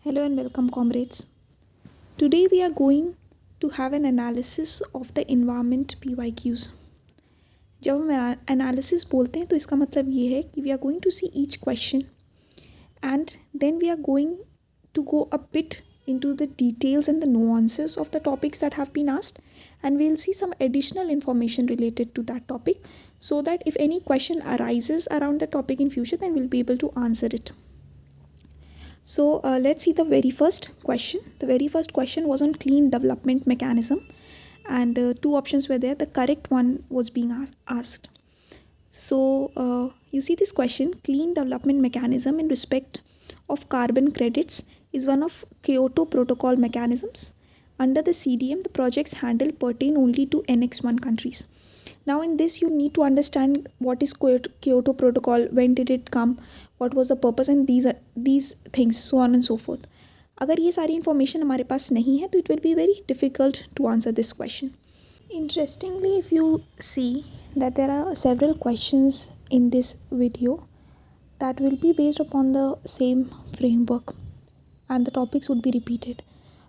Hello and welcome, comrades. Today we are going to have an analysis of the environment PYQs. जब हम analysis बोलते हैं तो इसका मतलब ये है कि we are going to see each question and then we are going to go a bit into the details and the nuances of the topics that have been asked, and we'll see some additional information related to that topic so that if any question arises around the topic in future, then we'll be able to answer it. So let's see the very first question. The very first question was on clean development mechanism, and two options were there. The correct one was being asked. So you see this question: clean development mechanism in respect of carbon credits is one of Kyoto Protocol mechanisms. Under the CDM, the projects handled pertain only to Annex 1 countries. Now in this you need to understand what is Kyoto Protocol, when did it come, what was the purpose, and these things, so on and so forth. अगर ये सारी information हमारे पास नहीं है तो it will be very difficult to answer this question. Interestingly, if you see that there are several questions in this video that will be based upon the same framework and the topics would be repeated.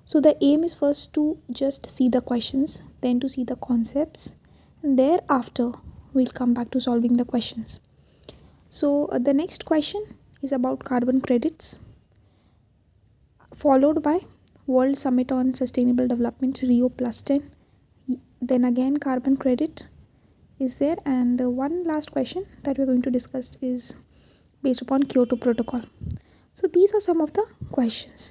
So the aim is first to just see the questions, then to see the concepts, and thereafter we'll come back to solving the questions. So the next question is about carbon credits, followed by World Summit on Sustainable Development Rio +10. Then again carbon credit is there, and one last question that we're going to discuss is based upon Kyoto Protocol. So these are some of the questions.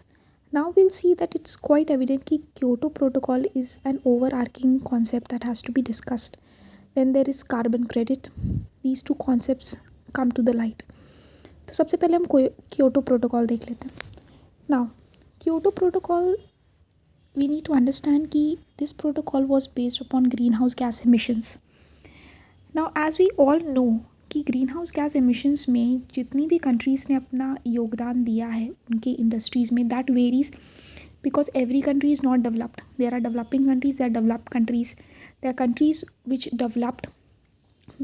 Now we'll see that it's quite evident that Kyoto Protocol is an overarching concept that has to be discussed. Then there is carbon credit. These two concepts come to the light. तो सबसे पहले हम Kyoto Protocol देख लेते हैं. Now Kyoto Protocol, we need to understand कि this protocol was based upon greenhouse gas emissions. Now as we all know कि green house gas emissions में जितनी भी कंट्रीज़ ने अपना योगदान दिया है उनके इंडस्ट्रीज़ में, that varies because every country is not developed. There are developing countries, there are developed countries, there are countries which developed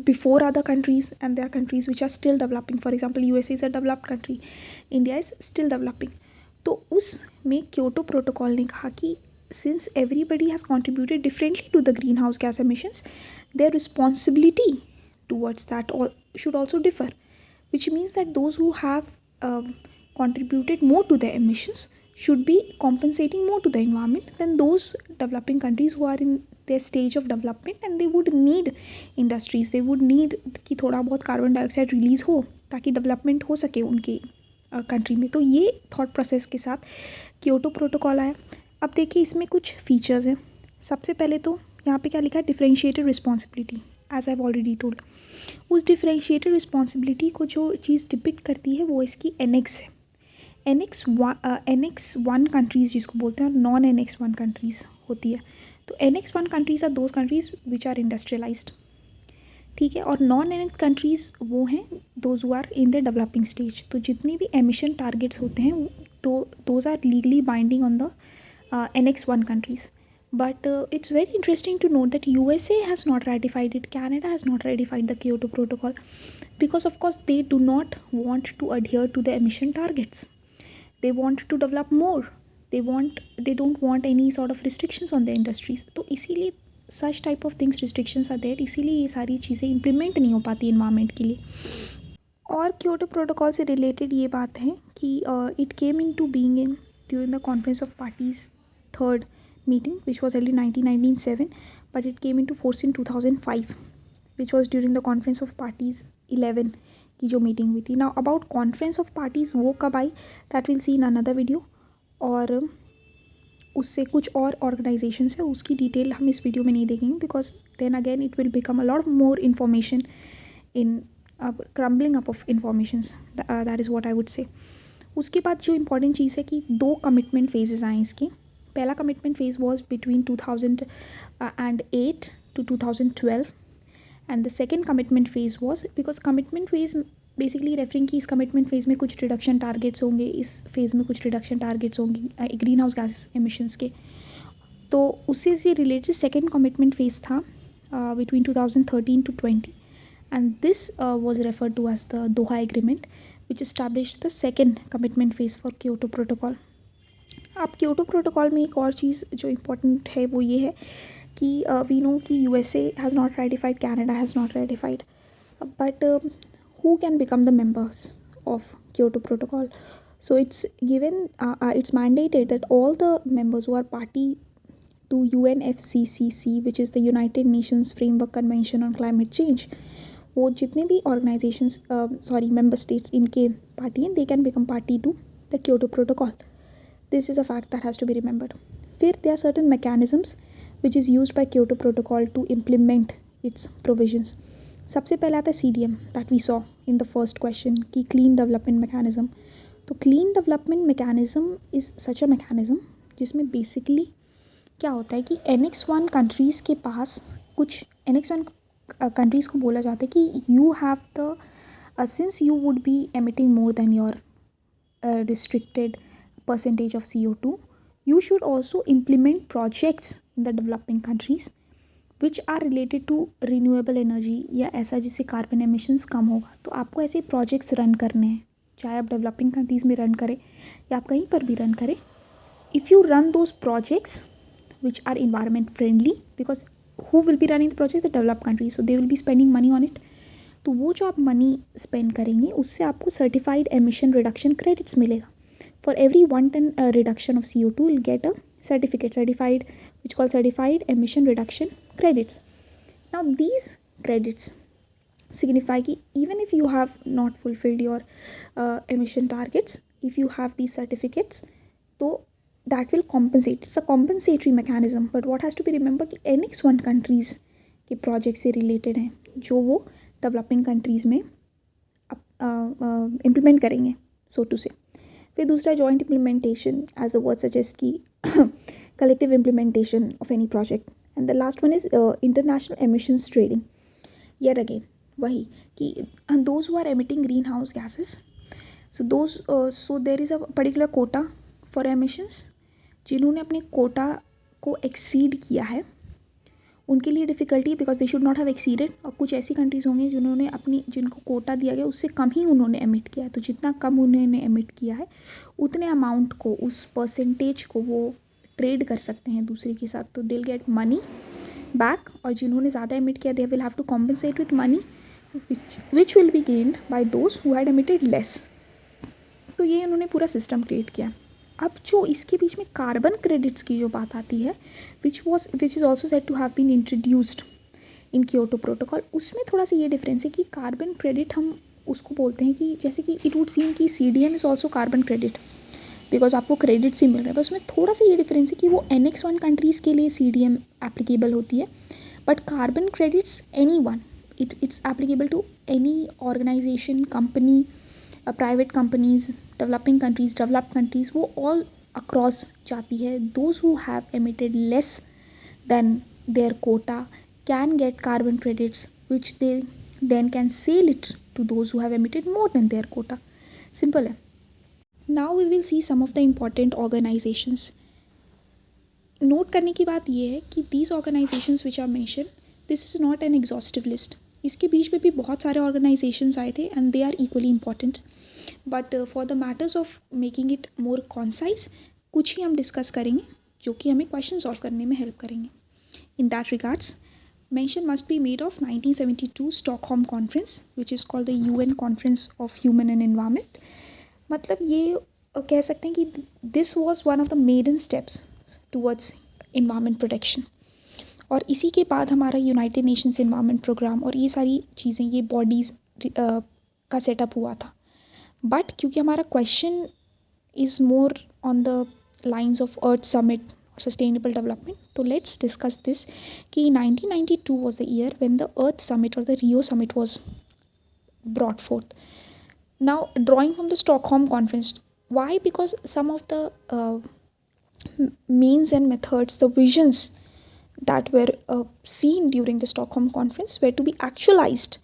before other countries, and there are countries which are still developing. For example USA is a developed country, India is still developing. तो उसमें Kyoto protocol ने कहा कि since everybody has contributed differently to the greenhouse gas emissions, their responsibility towards that should also differ, which means that those who have contributed more to the emissions should be compensating more to the environment than those developing countries who are in their stage of development, and they would need industries, they would need कि थोड़ा बहुत carbon dioxide release हो ताकि development हो सके उनके country में. तो ये थॉट प्रोसेस के साथ क्योटो प्रोटोकॉल आया. अब देखिए इसमें कुछ फीचर्स हैं. सबसे पहले तो यहाँ पे क्या लिखा है, differentiated responsibility. As I have already told, उस डिफरेंशिएटेड रिस्पॉन्सिबिलिटी को जो चीज़ डिपिक्ट करती है वो इसकी एनेक्स है. एनेक्स 1 कंट्रीज़ जिसको बोलते हैं, और नॉन एनेक्स 1 कंट्रीज़ होती है. तो annex 1 countries are those countries which are industrialised, ठीक है, और नॉन एनेक्स कंट्रीज़ वो हैं those who are in the developing stage. तो जितनी भी एमिशन टारगेट्स होते हैं तो those are legally binding on the annex 1 countries. But it's very interesting to note that USA has not ratified it, Canada has not ratified the Kyoto Protocol, because of course they do not want to adhere to the emission targets. They want to develop more. They don't want any sort of restrictions on their industries. तो इसीलिए such type of things restrictions are there. इसीलिए ये सारी चीज़ें implement नहीं हो पाती environment के लिए. और Kyoto Protocol से related ये बात है कि it came into being in during the Conference of Parties third meeting, which was held in 1997, but it came into force in 2005, which was during the Conference of Parties 11 की जो meeting हुई थी. Now about Conference of Parties वो कब आई, that we'll see in another video. और उससे कुछ और ऑर्गेनाइजेशंस है, उसकी डिटेल हम इस वीडियो में नहीं देखेंगे, because then again it will become a lot more information in crumbling up of informations. That is what I would say. उसके बाद जो इम्पॉर्टेंट चीज़ है कि 2 कमिटमेंट फेजेस आए इसके. पहला commitment phase was between 2008 to 2012, and the second commitment phase was, because commitment phase basically referring कि इस कमिटमेंट फेज में कुछ रिडक्शन टारगेट्स होंगे, इस फेज़ में कुछ रिडक्शन टारगेट्स होंगे ग्रीन हाउस गैस एमिशंस के. तो उससे से रिलेटेड सेकेंड कमिटमेंट फेज था between 2013 to 20, and this was referred to as the Doha agreement, which established the second commitment phase for Kyoto Protocol. अब Kyoto protocol में एक और चीज़ जो इम्पोर्टेंट है वो ये है कि वी नो कि USA has not ratified, Canada has not ratified, but who can become the members of Kyoto Protocol? So it's given, it's mandated that all the members who are party to UNFCCC, which is the United Nations Framework Convention on Climate Change, वो जितने भी organizations, member states इनके party हैं, they can become party to the Kyoto Protocol. This is a fact that has to be remembered. फिर there are certain mechanisms which is used by Kyoto Protocol to implement its provisions. सबसे पहले आता है CDM that we saw in the first question कि clean development mechanism. तो clean development mechanism is such a mechanism जिसमें basically क्या होता है कि Annex 1 कंट्रीज़ के पास कुछ Annex 1 कंट्रीज़ को बोला जाता है कि you have the sins you would be emitting more than your restricted percentage of CO2, you should also implement projects in the developing countries which are related to renewable energy या ऐसा जिससे carbon emissions कम होगा. तो आपको ऐसे projects run करने हैं, चाहे आप डेवलपिंग कंट्रीज़ में रन करें या आप कहीं पर भी रन करें. If you run those projects which are environment friendly, because who will be running the projects? The developed countries, so they will be spending money on it. तो वो जो आप मनी स्पेंड करेंगे उससे आपको सर्टिफाइड एमिशन रिडक्शन क्रेडिट्स मिलेगा. For every 1 ton reduction of CO2 will get a certificate, certified which call certified emission reduction credits. Now these credits signify कि even if you have not fulfilled your emission targets, if you have these certificates, तो that will compensate. It's a compensatory mechanism. But what has to be remembered कि Annex 1 countries के project से related हैं जो वो developing countries में implement करेंगे, so to say. फिर दूसरा joint implementation, as the word suggests कि collective implementation of any project. And the last one is international emissions trading. Yet again वही कि those who are emitting greenhouse gases, so there is a particular quota for emissions. जिन्होंने अपने कोटा को exceed किया है उनके लिए difficulty, because they should not have exceeded. और कुछ ऐसी कंट्रीज़ होंगी जिन्होंने जिनको कोटा दिया गया उससे कम ही उन्होंने एमिट किया है. तो जितना कम उन्होंने एमिट किया है उतने अमाउंट को, उस परसेंटेज को वो ट्रेड कर सकते हैं दूसरे के साथ. तो दिल गेट मनी बैक. और जिन्होंने ज़्यादा एमिट किया they will have to compensate with money which will be gained by those who had emitted less. तो ये उन्होंने पूरा सिस्टम क्रिएट किया. अब जो इसके बीच में कार्बन क्रेडिट्स की जो बात आती है which is also said to have been introduced in Kyoto protocol, उसमें थोड़ा सा ये डिफरेंस है कि कार्बन क्रेडिट हम उसको बोलते हैं कि जैसे कि इट वुड सीम कि CDM is also carbon credit because आपको क्रेडिट्स ही मिल रहे हैं. बस उसमें थोड़ा सा ये डिफरेंस है कि वो Annex 1 कंट्रीज़ के लिए CDM एप्लीकेबल होती है, but carbon credits any one, it's applicable to any organisation, company, private companies, developing countries, developed countries, वो ऑल अक्रॉस जाती है. Those who have emitted less than their quota can get carbon credits which they then can sell it to those who have emitted more than their quota. Simple है. Now we will see some of the important organisations. Note करने की बात यह है कि these organisations which are mention, this is not an exhaustive list. इसके बीच में भी बहुत सारे ऑर्गेनाइजेशंस आए थे and they are equally important, but for the matters of making it more concise कुछ ही हम डिस्कस करेंगे जो कि हमें क्वेश्चन सॉल्व करने में हेल्प करेंगे. In that regards mention must be made of 1972 Stockholm Conference which is called the UN Conference of Human and Environment. मतलब ये कह सकते हैं कि this was one of the maiden steps towards environment protection. और इसी के बाद हमारा यूनाइटेड नेशंस एनवायरनमेंट प्रोग्राम और ये सारी चीज़ें, ये बॉडीज़ का सेटअप हुआ था. बट क्योंकि हमारा question is more on the lines of earth summit और सस्टेनेबल डेवलपमेंट, तो लेट्स डिस्कस दिस कि 1992 was the year when the earth summit और the Rio summit was brought forth. Now drawing from the Stockholm conference, why? Because some of the means and methods, the visions that were seen during the Stockholm Conference were to be actualized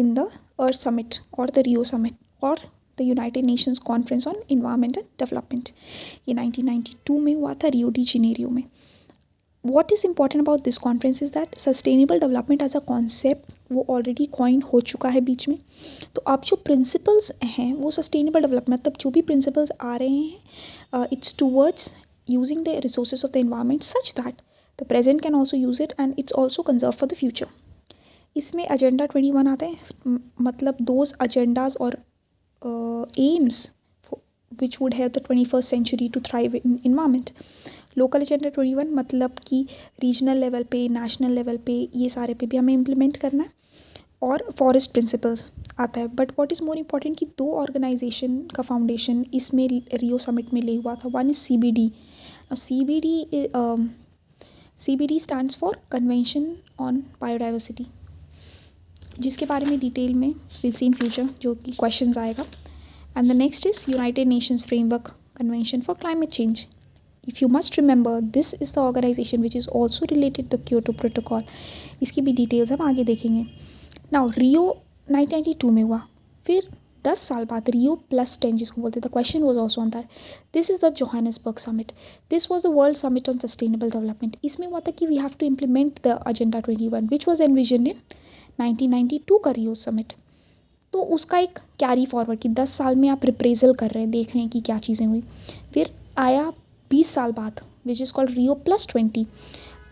in the Earth Summit or the Rio Summit or the United Nations Conference on Environment and Development. ये 1992 में हुआ था रियो de Janeiro में. What is important about this conference is that sustainable development as a concept वो already coin हो चुका है बीच में. तो अब जो principles हैं वो sustainable development, मतलब जो भी principles आ रहे हैं it's towards using the resources of the environment such that the present can also use it and it's also conserved for the future. इसमें एजेंडा 21 आता है, मतलब दोज अजेंडाज और aims which would have the 21st century to thrive in environment. Local agenda 21 मतलब कि regional level पे, national level पे, ये सारे पे भी हमें इम्प्लीमेंट करना है. और फॉरेस्ट प्रिंसिपल्स आता है. But what is more important कि 2 ऑर्गेनाइजेशन का फाउंडेशन इसमें रियो समिट में ले हुआ था. One is CBD. CBD stands for convention on biodiversity, जिसके बारे में डिटेल में विल सी इन फ्यूचर, जो कि क्वेश्चंस आएगा. And the next is United Nations framework convention for climate change. If you must remember, this is the organisation which is also related the Kyoto protocol. इसकी भी details हम आगे देखेंगे. Now रियो 1992 में हुआ. फिर 10 साल बाद रियो +10 जिसको बोलते थे. Question was also on that. This is the Johannesburg summit. This was the world summit on sustainable development. इसमें हुआ था कि we have to implement the agenda 21 which was envision in 1992 का रियो समिट. तो उसका एक कैरी फॉरवर्ड कि 10 साल में आप रिप्रेजल कर रहे हैं, देख रहे हैं कि क्या चीज़ें हुई. फिर आया 20 साल बाद विच इज़ कॉल्ड रियो +20,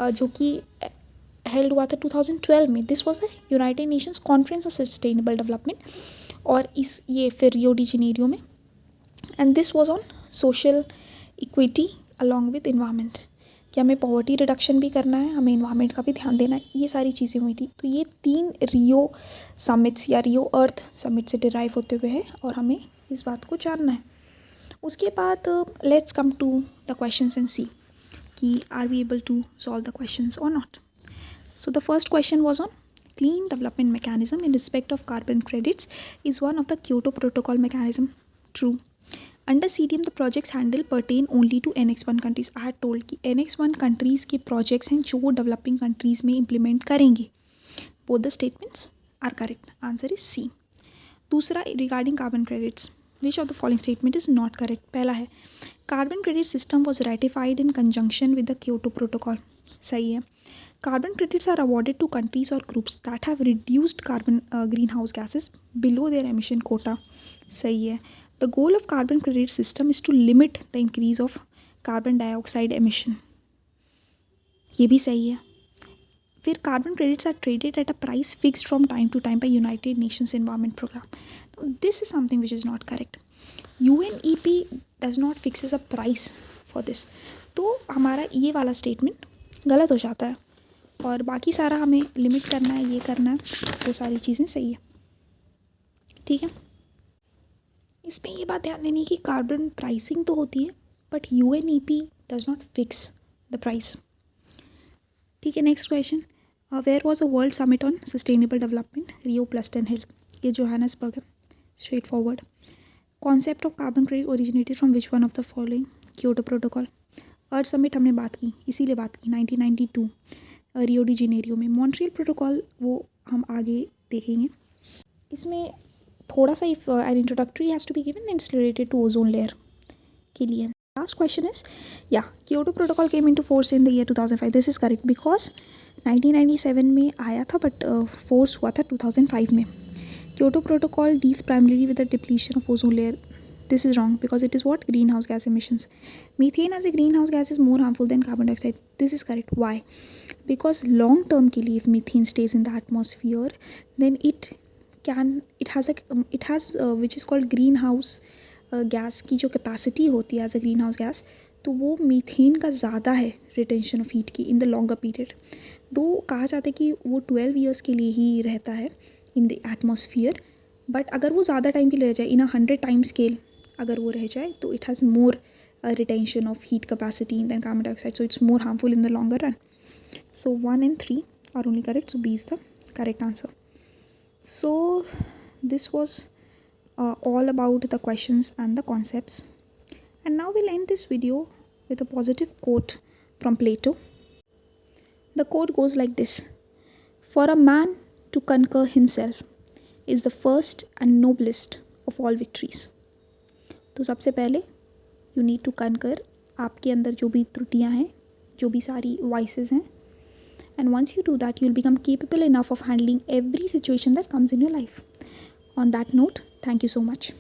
जो कि हेल्ड हुआ था 2012 में. This was the United Nations conference of sustainable development. और ये फिर रियो डी जेनेरियो में. And this was on social equity along with environment, कि हमें पॉवर्टी रिडक्शन भी करना है, हमें इन्वायरमेंट का भी ध्यान देना है. ये सारी चीज़ें हुई थी. तो ये 3 रियो समिट्स या रियो अर्थ समिट से डिराइव होते हुए है और हमें इस बात को जानना है. उसके बाद let's come to the questions and see कि are we able to solve the questions और not. So the first question was on clean development mechanism in respect of carbon credits is one of the Kyoto Protocol mechanism. True. Under CDM the projects handled pertain only to Annex 1 countries. I had told कि Annex 1 countries के projects हैं जो developing countries में implement करेंगे. Both the statements are correct. Answer is C. दूसरा regarding carbon credits. Which of the following statement is not correct? पहला है carbon credit system was ratified in conjunction with the Kyoto Protocol. सही है. Carbon credits are awarded to countries or groups that have reduced carbon greenhouse gases below their emission quota. सही है. The goal of carbon credit system is to limit the increase of carbon dioxide emission. ये भी सही है. फिर carbon credits are traded at a price fixed from time to time by United Nations Environment Program. Now, this is something which is not correct. UNEP does not fixes a price for this. तो हमारा ये वाला statement गलत हो जाता है और बाकी सारा हमें लिमिट करना है, ये करना है, वो सारी चीज़ें सही है. ठीक है. इसमें ये बात ध्यान देनी है कि कार्बन प्राइसिंग तो होती है but UNEP does not fix the price. ठीक है. Next question, where was a world summit on sustainable development Rio +10 held. ये जोहानिसबर्ग है. Straightforward. Concept of carbon credit originated from which one of the following. Kyoto protocol. Earth summit हमने बात की, इसीलिए बात की 1992 रियो डी जेनेरियो में. Montreal protocol वो हम आगे देखेंगे. इसमें थोड़ा सा an introductory has to be given, then it's related to ozone layer के लिए. Last question is Kyoto protocol came into force in the year 2005. This is correct because 1997 में आया था बट फोर्स हुआ था 2005 में. Kyoto protocol deals primarily with the depletion of ozone layer. This is wrong because it is what? Greenhouse gas emissions. Methane as a greenhouse gas is more harmful than carbon dioxide. This is correct. Why? Because long term के लिए if methane stays in the atmosphere, then it has which is called greenhouse gas की जो capacity होती है as a greenhouse gas, तो वो methane का ज़्यादा है retention of heat की in the longer period. दो कहा जाता है कि वो 12 years के लिए ही रहता है in the atmosphere, बट अगर वो ज़्यादा टाइम के लिए रह जाए इन 100 टाइम स्केल अगर वो रह जाए तो it has more retention of heat capacity than carbon dioxide, so it's more harmful in the longer run. So 1 and 3 are only correct, so B is the correct answer. So this was all about the questions and the concepts, and now we'll end this video with a positive quote from Plato. The quote goes like this: "For a man to conquer himself is the first and noblest of all victories." तो सबसे पहले you need to conquer आपके अंदर जो भी त्रुटियां हैं, जो भी सारी vices हैं, and once you do that you'll become capable enough of handling every situation that comes in your life. On that note, thank you so much.